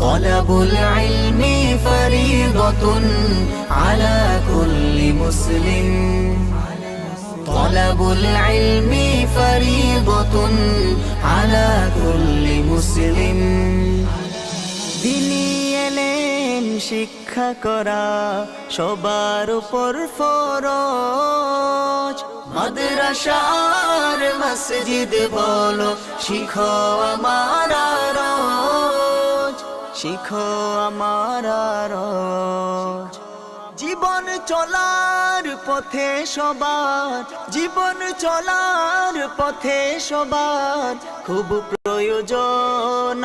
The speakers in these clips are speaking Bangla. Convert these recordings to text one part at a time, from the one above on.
طلب العلم فريضة على كل مسلم طلب العلم فريضة على كل مسلم দিনী এলেম শিক্ষা করা সবার উপর ফরজ মাদ্রাসা আর মসজিদ বলো শিখো আমার রোজ শিখো আমার রোজ জীবন চলার পথে সবার জীবন চলার পথে সবার খুব প্রয়োজন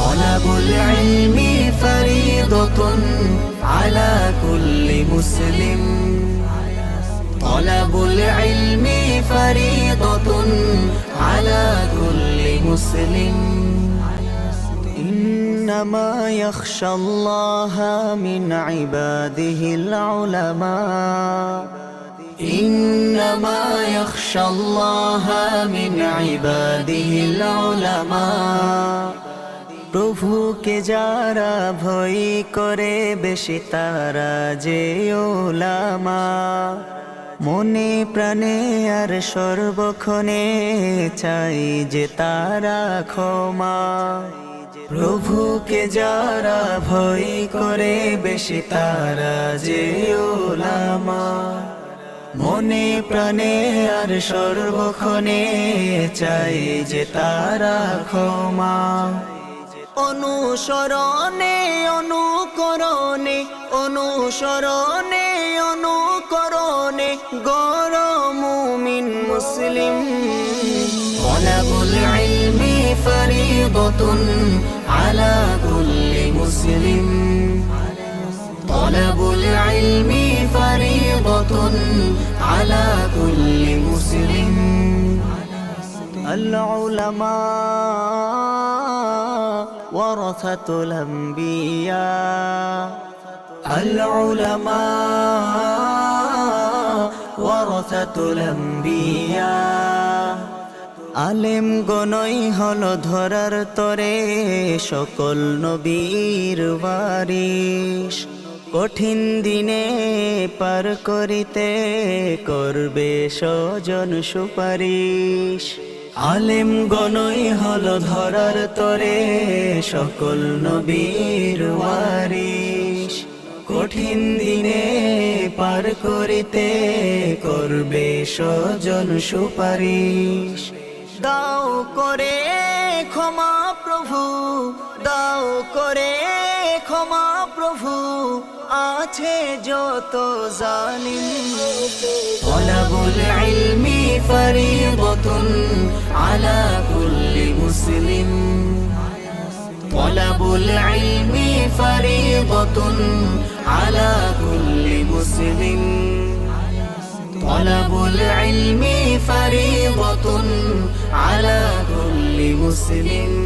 طلب العلم فريضة على كل مسلم طلب العلم فريضة على كل مسلم إنما يخشى الله من عباده العلماء إنما يخشى الله من عباده العلماء প্রভুকে যারা ভয় করে বেশি তারা যে উলামা মনে প্রাণে আর সর্বক্ষণে চাই যে তারা ক্ষমা প্রভুকে যারা ভয় করে বেশি তারা যে উলামা মনে প্রাণে আর সর্বক্ষণে চাই যে তারা ক্ষমা অনুসরণে অনুকরণে অনুসরণে অনুকরণে গড় মুমিন মুসলিম طلب العلم فريضة على كل مسلم طلب العلم فريضة على كل مسلم العلماء ورثة الأنبياء العلماء ورثة الأنبياء আলেম গণই হলো ধরার তরে সকল নবীর ওয়ারিশ কঠিন দিনে পার করিতে করবে স্বজন সুপারিশ আলেম গণই হলো ধরার তরে সকল নবীর ওয়ারিশ কঠিন দিনে পার করিতে করবে স্বজন সুপারিশ দাও করে ক্ষমা প্রভু দাও করে ক্ষমা প্রভু আছে যত জালিম طلب العلم فريضة على كل مسلم طلب العلم فريضة على كل مسلم طلب العلم فريضة على كل مسلم